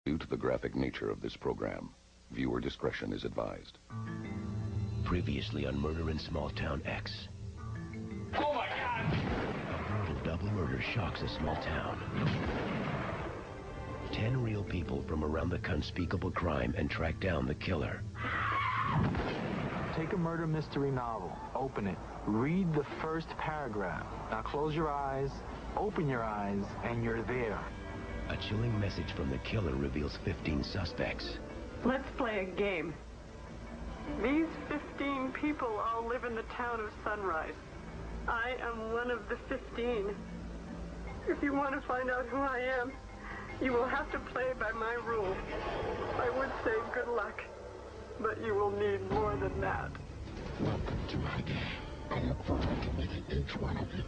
Due to the graphic nature of this program, viewer discretion is advised. Previously on Murder in Small Town X. Oh my God! A brutal double murder shocks a small town. 10 real people from around the unspeakable crime and track down the killer. Take a murder mystery novel, open it, read the first paragraph. Now close your eyes, open your eyes, and you're there. A chilling message from the killer reveals 15 suspects. Let's play a game. These 15 people all live in the town of Sunrise. I am one of the 15. If you want to find out who I am, you will have to play by my rules. I would say good luck, but you will need more than that. Welcome to my game. I look forward to meeting each one of you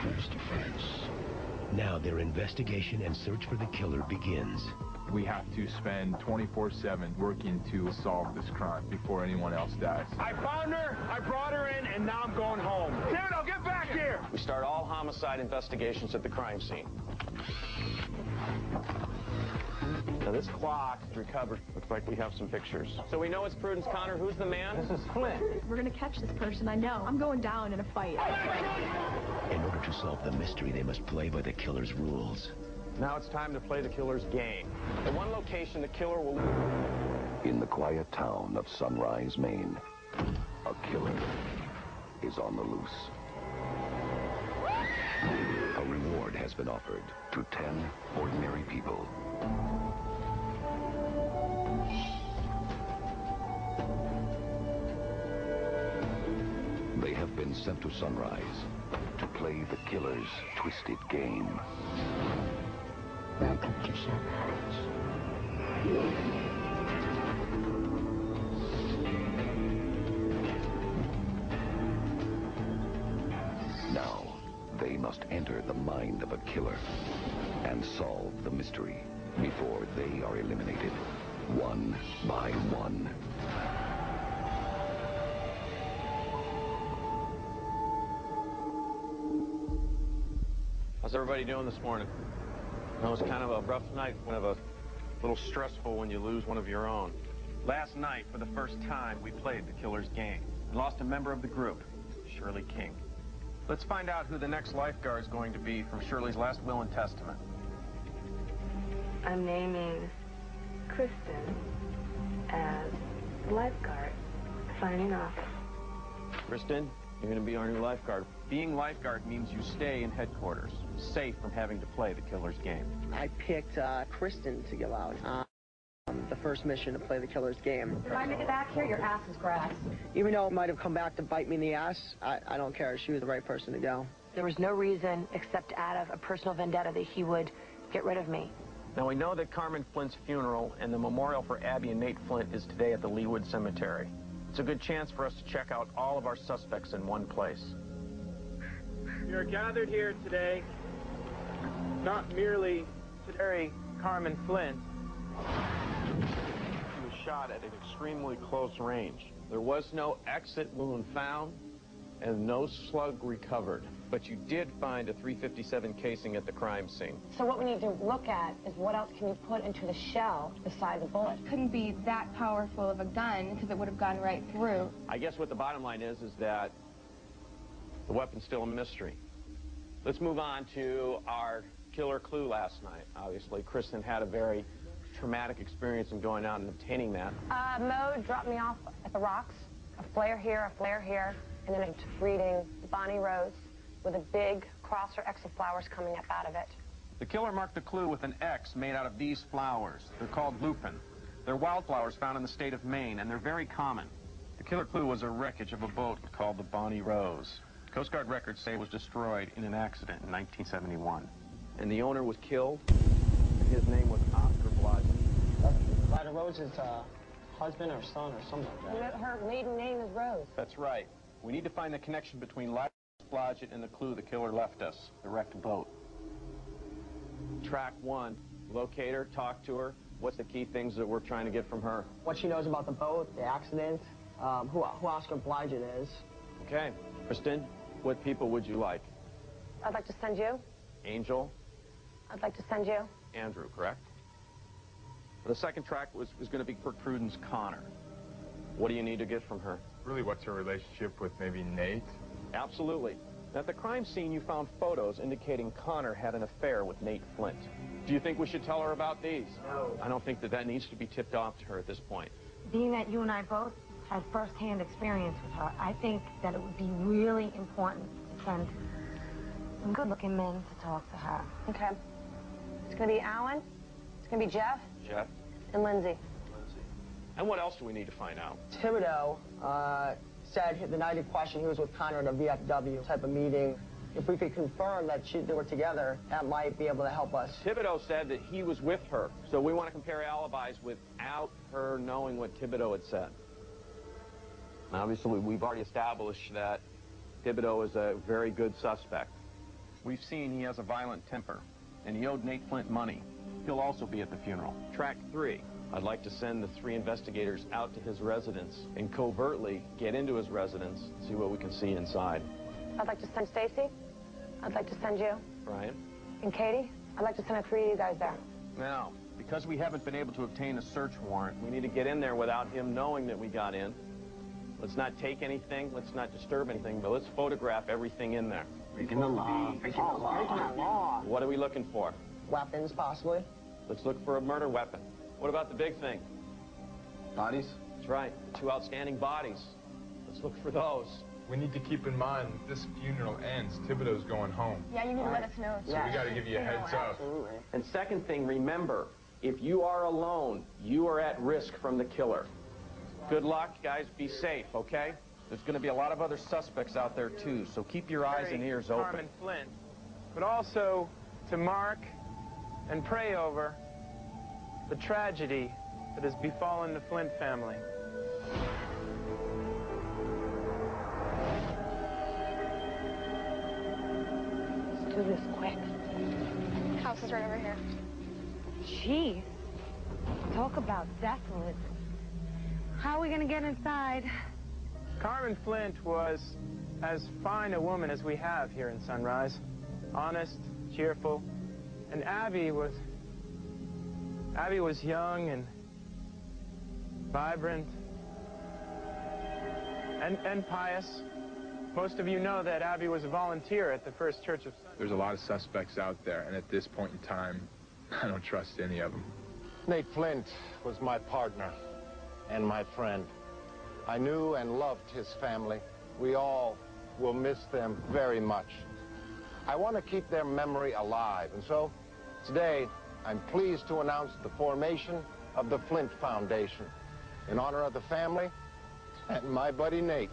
face to face. Now their investigation and search for the killer begins. We have to spend 24/7 working to solve this crime before anyone else dies. I found her, I brought her in, and now I'm going home. Thibodeau, get back here! We start all homicide investigations at the crime scene. Now this clock is recovered. Looks like we have some pictures. So we know it's Prudence Connor. Who's the man? This is Flint. We're gonna catch this person, I know. I'm going down in a fight. In order to solve the mystery, they must play by the killer's rules. Now it's time to play the killer's game. The one location the killer will... In the quiet town of Sunrise, Maine, a killer is on the loose. A reward has been offered to 10 ordinary people. They have been sent to Sunrise to play the killer's twisted game. Welcome to Sunrise. Now, they must enter the mind of a killer and solve the mystery before they are eliminated, one by one. How's everybody doing this morning? It was kind of a rough night, kind of a little stressful when you lose one of your own. Last night, for the first time, we played the killer's game and lost a member of the group, Shirley King. Let's find out who the next lifeguard is going to be from Shirley's last will and testament. I'm naming Kristen as lifeguard. Signing off. Kristen, you're going to be our new lifeguard. Being lifeguard means you stay in headquarters, safe from having to play the killer's game. I picked Kristen to go out on the first mission to play the killer's game. If I make it back here, your ass is grass. Even though it might have come back to bite me in the ass, I don't care. She was the right person to go. There was no reason, except out of a personal vendetta, that he would get rid of me. Now, we know that Carmen Flint's funeral and the memorial for Abby and Nate Flint is today at the Leawood Cemetery. It's a good chance for us to check out all of our suspects in one place. We are gathered here today, not merely to bury Carmen Flint. She was shot at an extremely close range. There was no exit wound found and no slug recovered. But you did find a .357 casing at the crime scene. So what we need to look at is what else can you put into the shell beside the bullet. Couldn't be that powerful of a gun because it would have gone right through. I guess what the bottom line is that the weapon's still a mystery. Let's move on to our killer clue last night. Obviously, Kristen had a very traumatic experience in going out and obtaining that. Mo dropped me off at the rocks. A flare here, and then I'm reading Bonnie Rose with a big cross or X of flowers coming up out of it. The killer marked the clue with an X made out of these flowers. They're called lupin. They're wildflowers found in the state of Maine, and they're very common. The killer clue was a wreckage of a boat called the Bonnie Rose. Coast Guard records say it was destroyed in an accident in 1971. And the owner was killed, and his name was Oscar Blodgett. Lida Rose's husband or son or something like that. Her maiden name is Rose. That's right. We need to find the connection between Lida Blodgett and the clue the killer left us, the wrecked boat. Track 1, locate her, talk to her. What's the key things that we're trying to get from her? What she knows about the boat, the accident, who Oscar Blodgett is. Okay. Kristen, what people would you like? I'd like to send you. Angel? I'd like to send you. Andrew, correct? The second track was going to be for Prudence Connor. What do you need to get from her? Really, what's her relationship with maybe Nate? Absolutely. At the crime scene, you found photos indicating Connor had an affair with Nate Flint. Do you think we should tell her about these? No. I don't think that needs to be tipped off to her at this point. Being that you and I both had first-hand experience with her, I think that it would be really important to send some good-looking men to talk to her. Okay. It's going to be Alan, it's going to be Jeff, and Lindsay. And what else do we need to find out? Thibodeau said the night in question he was with Connor at a VFW type of meeting. If we could confirm that they were together, that might be able to help us. Thibodeau said that he was with her, so we want to compare alibis without her knowing what Thibodeau had said. Obviously, we've already established that Thibodeau is a very good suspect. We've seen he has a violent temper, and he owed Nate Flint money. He'll also be at the funeral. Track 3. I'd like to send the 3 investigators out to his residence and covertly get into his residence, see what we can see inside. I'd like to send Stacy. I'd like to send you. Brian? And Katie. I'd like to send the 3 of you guys there. Now, because we haven't been able to obtain a search warrant, we need to get in there without him knowing that we got in. Let's not take anything, let's not disturb anything, but let's photograph everything in there. Breaking the law. Breaking the law. What are we looking for? Weapons, possibly. Let's look for a murder weapon. What about the big thing? Bodies? That's right, 2 outstanding bodies. Let's look for those. We need to keep in mind, this funeral ends, Thibodeau's going home. Yeah, you need to let us know. So we got to give you a heads up. Absolutely. And second thing, remember, if you are alone, you are at risk from the killer. Good luck, guys. Be safe, okay? There's going to be a lot of other suspects out there, too, so keep your eyes and ears open. Carmen Flint, but also to mark and pray over the tragedy that has befallen the Flint family. Let's do this quick. House is right over here. Jeez. Talk about desolate. How are we going to get inside? Carmen Flint was as fine a woman as we have here in Sunrise. Honest, cheerful. And Abby was young and vibrant and pious. Most of you know that Abby was a volunteer at the First Church of Sunrise. There's a lot of suspects out there, and at this point in time, I don't trust any of them. Nate Flint was my partner and my friend. I knew and loved his family. We all will miss them very much. I want to keep their memory alive, and so today I'm pleased to announce the formation of the Flint Foundation in honor of the family and my buddy Nate.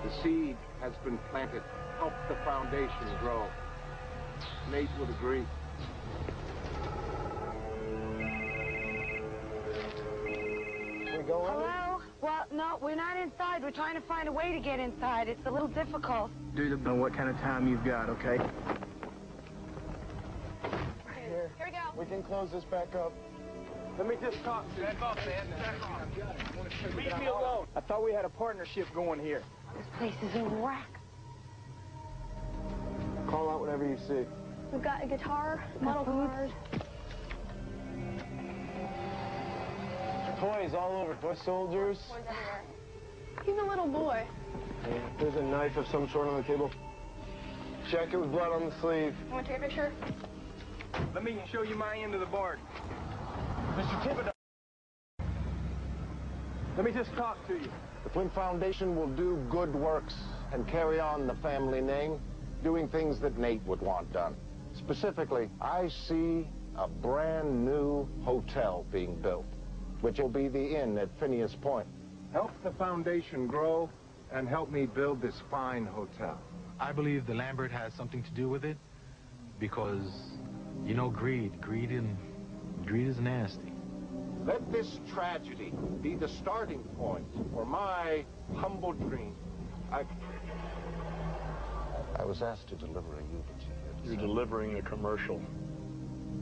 The seed has been planted. Help the foundation grow. Nate would agree. We go in? Hello? Well, no, we're not inside. We're trying to find a way to get inside. It's a little difficult. Dude, know what kind of time you've got, okay? Here we go. We can close this back up. Let me just talk to you. Back off, man. Back off. Leave me alone. I thought we had a partnership going here. This place is a wreck. Call out whatever you see. We've got a guitar, model cars. Toys all over. Toy soldiers. Toys everywhere. He's a little boy. Yeah, there's a knife of some sort on the table. Jacket with blood on the sleeve. You want to take a picture? Let me show you my end of the bargain. Mr. Thibodeau. Let me just talk to you. The Flint Foundation will do good works and carry on the family name, doing things that Nate would want done. Specifically, I see a brand new hotel being built, which will be the inn at Phineas Point. Help the foundation grow and help me build this fine hotel. I believe the Lambert has something to do with it because, you know, greed is nasty. Let this tragedy be the starting point for my humble dream. I was asked to deliver a eulogy. You're delivering a commercial.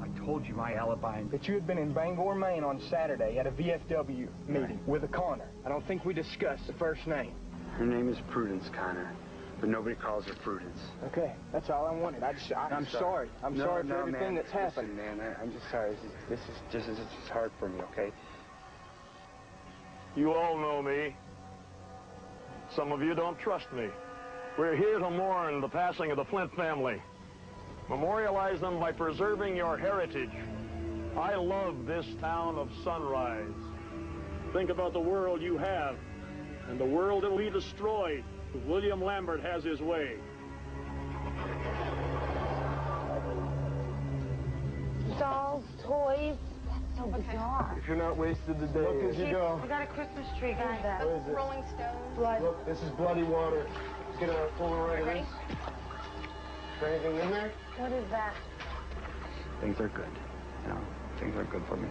I told you my alibi, that you had been in Bangor, Maine on Saturday at a VFW meeting with a Connor. I don't think we discussed the first name. Her name is Prudence Connor. but nobody calls her Prudence. Okay, that's all I wanted. I'm sorry. I'm sorry for everything that's happened. Listen, man, I'm just sorry. This is hard for me, okay? You all know me. Some of you don't trust me. We're here to mourn the passing of the Flint family. Memorialize them by preserving your heritage. I love this town of Sunrise. Think about the world you have and the world that will be destroyed if William Lambert has his way. Dolls, toys. That's so bizarre. If you're not wasted today, look as you go. We got a Christmas tree, guys. What is it? Rolling Stones. Blood. Look, this is bloody water. Get a Polaroid of this. Is there anything in there? What is that? Things are good. You know, things are good for me.